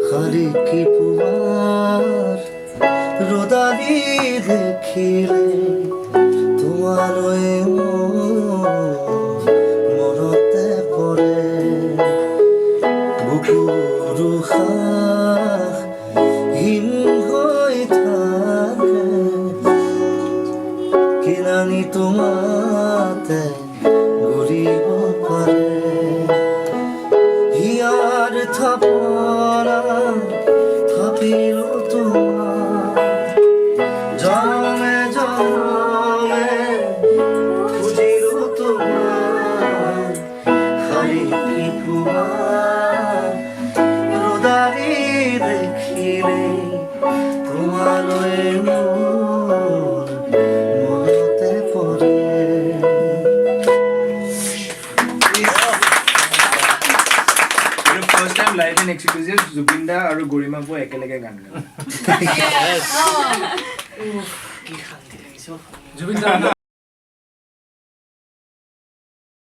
খালি কি পুৱাৰ ৰদালি দেখিলে তোমাৰ মনতে পৰে বুকুৰ উশাহ হীন হৈ থাকে কিনানি তোমাতে ঘূৰিব পাৰে হিয়াৰ থাপৰা থাপিলো তোমাৰ জনমে জনমে খুজিলো তোমাৰ খালি কি পুৱাৰ ৰদালি দেখিলে তোমালৈ মোৰ মনতে পৰে First time live in exclusive, Zubinda আৰু গৰিমা বৌ একেলগে গান গায়। Jubinda